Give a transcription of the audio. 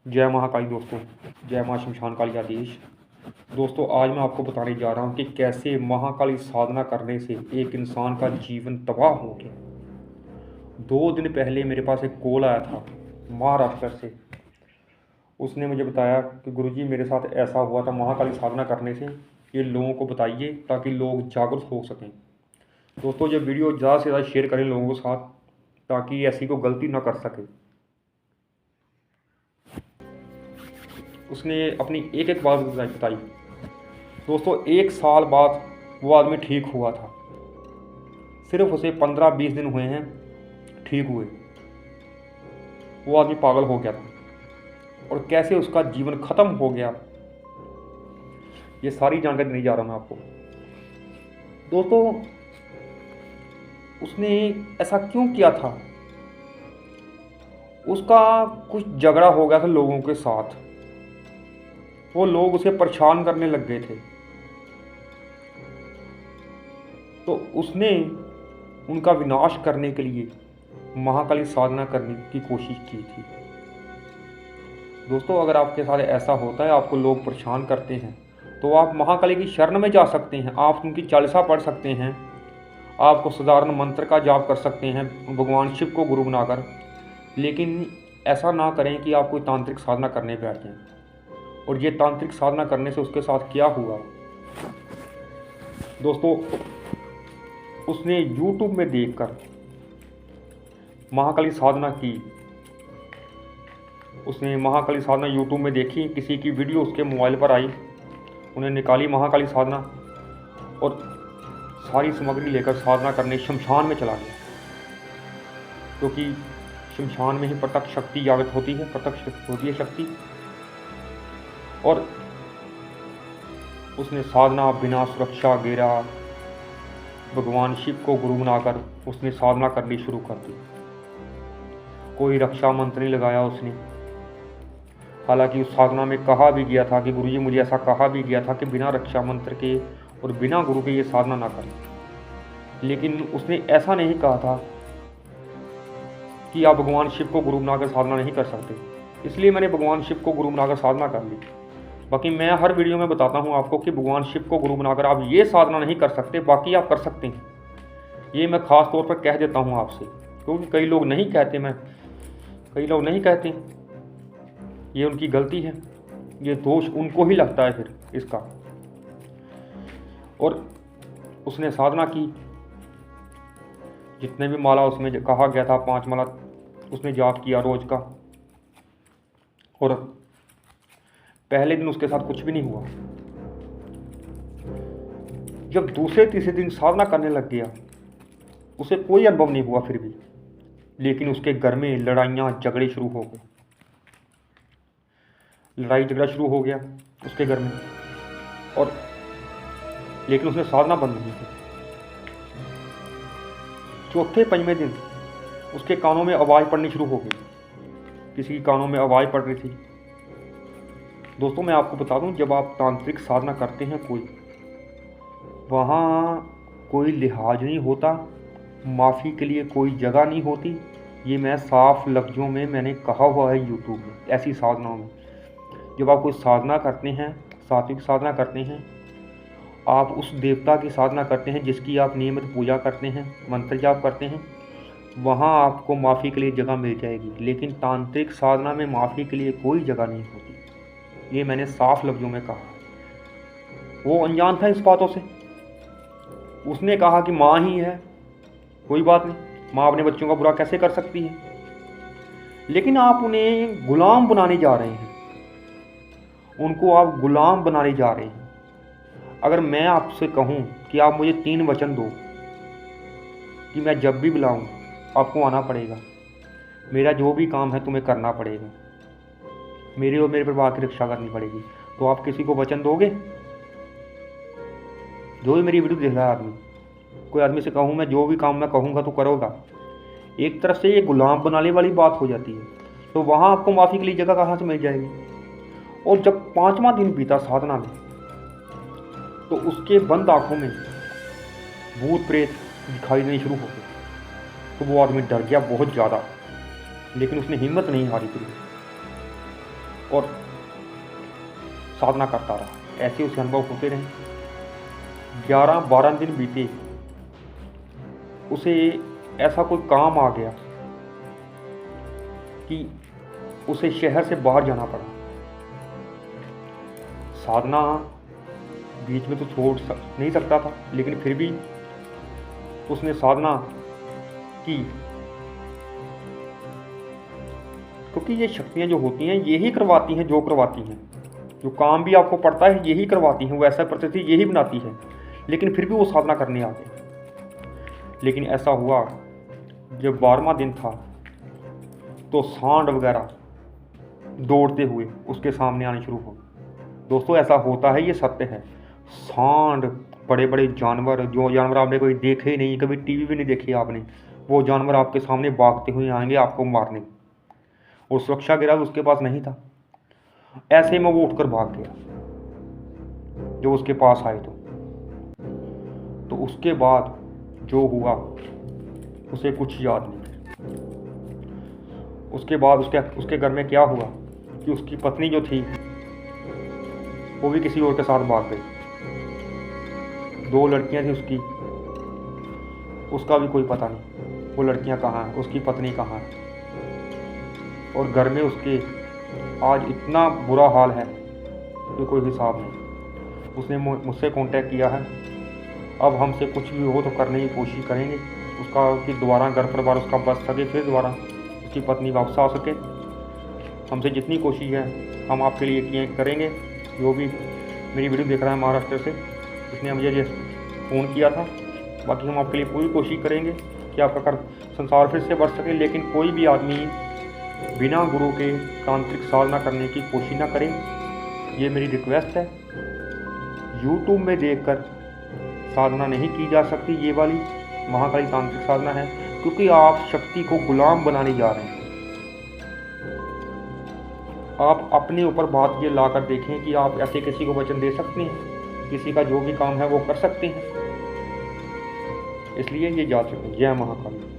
जय महाकाली दोस्तों, जय माँ शमशान काली आदेश। दोस्तों, आज मैं आपको बताने जा रहा हूँ कि कैसे महाकाली साधना करने से एक इंसान का जीवन तबाह हो गया। 2 दिन पहले मेरे पास एक कॉल आया था महाराष्ट्र से। उसने मुझे बताया कि गुरुजी मेरे साथ ऐसा हुआ था महाकाली साधना करने से, ये लोगों को बताइए ताकि लोग जागरूक हो सकें। दोस्तों, ये वीडियो ज़्यादा से ज़्यादा शेयर करें लोगों के साथ ताकि ऐसी कोई गलती ना कर सके। उसने अपनी एक एक बात बताई। दोस्तों, 1 साल बाद वो आदमी ठीक हुआ था। सिर्फ उसे 15-20 दिन हुए हैं ठीक हुए। वो आदमी पागल हो गया था और कैसे उसका जीवन खत्म हो गया, ये सारी जानकारी नहीं जा रहा मैं आपको। दोस्तों, उसने ऐसा क्यों किया था? उसका कुछ झगड़ा हो गया था लोगों के साथ। वो लोग उसे परेशान करने लग गए थे, तो उसने उनका विनाश करने के लिए महाकाली साधना करने की कोशिश की थी। दोस्तों, अगर आपके साथ ऐसा होता है, आपको लोग परेशान करते हैं, तो आप महाकाली की शरण में जा सकते हैं। आप उनकी चालीसा पढ़ सकते हैं, आपको साधारण मंत्र का जाप कर सकते हैं भगवान शिव को गुरु बनाकर। लेकिन ऐसा ना करें कि आप कोई तांत्रिक साधना करने बैठ जाएं। और ये तांत्रिक साधना करने से उसके साथ क्या हुआ दोस्तों, उसने YouTube में देखकर महाकाली साधना की। उसने महाकाली साधना YouTube में देखी, किसी की वीडियो उसके मोबाइल पर आई, उन्हें निकाली महाकाली साधना और सारी सामग्री लेकर साधना करने शमशान में चला गया। क्योंकि शमशान में ही प्रत्यक्ष शक्ति जागृत होती है, प्रत्यक्ष होती है शक्ति। और उसने साधना बिना सुरक्षा घेरा भगवान शिव को गुरु बनाकर उसने साधना करनी शुरू कर दी। कोई रक्षा मंत्र नहीं लगाया उसने। हालांकि उस साधना में कहा भी गया था कि गुरुजी मुझे ऐसा कहा भी गया था कि बिना रक्षा मंत्र के और बिना गुरु के ये साधना ना करें। लेकिन उसने ऐसा नहीं कहा था कि आप भगवान शिव को गुरु बनाकर साधना नहीं कर सकते। इसलिए मैंने भगवान शिव को गुरु बनाकर साधना कर ली। बाकी मैं हर वीडियो में बताता हूँ आपको कि भगवान शिव को गुरु बनाकर आप ये साधना नहीं कर सकते, बाकी आप कर सकते हैं। ये मैं ख़ास तौर पर कह देता हूँ आपसे, क्योंकि कई लोग नहीं कहते। ये उनकी गलती है, ये दोष उनको ही लगता है फिर इसका। और उसने साधना की, जितने भी माला उसमें कहा गया था 5 माला उसने जाप किया रोज का। और पहले दिन उसके साथ कुछ भी नहीं हुआ। जब दूसरे तीसरे दिन साधना करने लग गया, उसे कोई अनुभव नहीं हुआ फिर भी। लेकिन उसके घर में लड़ाइयाँ झगड़े शुरू हो गए। लड़ाई झगड़ा शुरू हो गया उसके घर में। और लेकिन उसने साधना बंद नहीं की। चौथे पंजवें दिन उसके कानों में आवाज़ पड़नी शुरू हो गई। किसी के कानों में आवाज़ पड़ रही थी। दोस्तों, मैं आपको बता दूं, जब आप तांत्रिक साधना करते हैं वहाँ कोई लिहाज नहीं होता, माफ़ी के लिए कोई जगह नहीं होती। ये मैं साफ लफ्ज़ों में मैंने कहा हुआ है YouTube में। ऐसी साधनाओं में जब आप कोई साधना करते हैं, सात्विक साधना करते हैं, आप उस देवता की साधना करते हैं जिसकी आप नियमित पूजा करते हैं, मंत्र जाप करते हैं, वहाँ आपको माफ़ी के लिए जगह मिल जाएगी। लेकिन तांत्रिक साधना में माफ़ी के लिए कोई जगह नहीं होती। ये मैंने साफ लफ्ज़ों में कहा। वो अनजान था इस बातों से। उसने कहा कि माँ ही है, कोई बात नहीं, माँ अपने बच्चों का बुरा कैसे कर सकती है। लेकिन आप उन्हें गुलाम बनाने जा रहे हैं, उनको आप गुलाम बनाने जा रहे हैं। अगर मैं आपसे कहूँ कि आप मुझे 3 वचन दो कि मैं जब भी बुलाऊँ आपको आना पड़ेगा, मेरा जो भी काम है तुम्हें करना पड़ेगा, मेरे और मेरे परिवार की रक्षा करनी पड़ेगी, तो आप किसी को वचन दोगे? जो भी मेरी वीडियो देख रहा है आदमी, कोई आदमी से कहूँ मैं जो भी काम मैं कहूँगा तो करोगा, एक तरफ से ये गुलाम बनाने वाली बात हो जाती है। तो वहाँ आपको माफ़ी के लिए जगह कहाँ से मिल जाएगी? और जब 5वां दिन बीता साधना में, तो उसके बंद आँखों में भूत प्रेत दिखाई देने शुरू हो गए। तो वो आदमी डर गया बहुत ज़्यादा, लेकिन उसने हिम्मत नहीं हारी। फिर और साधना करता रहा। ऐसे उसे अनुभव होते रहे। 11-12 दिन बीते, उसे ऐसा कोई काम आ गया कि उसे शहर से बाहर जाना पड़ा। साधना बीच में तो छोड़ नहीं सकता था, लेकिन फिर भी उसने साधना की, क्योंकि ये शक्तियाँ जो होती हैं यही करवाती हैं जो करवाती हैं। जो काम भी आपको पड़ता है यही करवाती हैं, वैसा परिस्थिति यही बनाती है। लेकिन फिर भी वो साधना करने आ गए। लेकिन ऐसा हुआ, जब 12वां दिन था तो सांड वगैरह दौड़ते हुए उसके सामने आने शुरू हो। दोस्तों, ऐसा होता है, ये सत्य है। सांड, बड़े बड़े जानवर, जो जानवर आपने कभी देखे ही नहीं, कभी टीवी भी नहीं देखी आपने, वो जानवर आपके सामने भागते हुए आएंगे आपको मारने। और सुरक्षा गिरा उसके पास नहीं था। ऐसे में वो उठकर भाग गया जो उसके पास आए। तो उसके बाद जो हुआ उसे कुछ याद नहीं। उसके बाद उसके घर में क्या हुआ कि उसकी पत्नी जो थी वो भी किसी और के साथ भाग गई। 2 लड़कियां थी उसकी, उसका भी कोई पता नहीं वो लड़कियां कहाँ हैं, उसकी पत्नी कहाँ है। और घर में उसके आज इतना बुरा हाल है कि कोई हिसाब नहीं। उसने मुझसे कांटेक्ट किया है। अब हमसे कुछ भी हो तो करने की कोशिश करेंगे उसका, कि दोबारा घर परिवार उसका बच सके, फिर दोबारा उसकी पत्नी वापस आ सके। हमसे जितनी कोशिश है हम आपके लिए करेंगे। जो भी मेरी वीडियो देख रहा है महाराष्ट्र से, उसने मुझे फ़ोन किया था। बाकी हम आपके लिए पूरी कोशिश करेंगे कि आपका संसार फिर से बढ़ सके। लेकिन कोई भी आदमी बिना गुरु के तांत्रिक साधना करने की कोशिश ना करे, ये मेरी रिक्वेस्ट है। यूट्यूब में देखकर साधना नहीं की जा सकती। ये वाली महाकाली तांत्रिक साधना है, क्योंकि आप शक्ति को गुलाम बनाने जा रहे हैं। आप अपने ऊपर बात ये लाकर देखें कि आप ऐसे किसी को वचन दे सकते हैं, किसी का जो भी काम है वो कर सकते हैं। इसलिए ये जा चुके। जय महाकाली।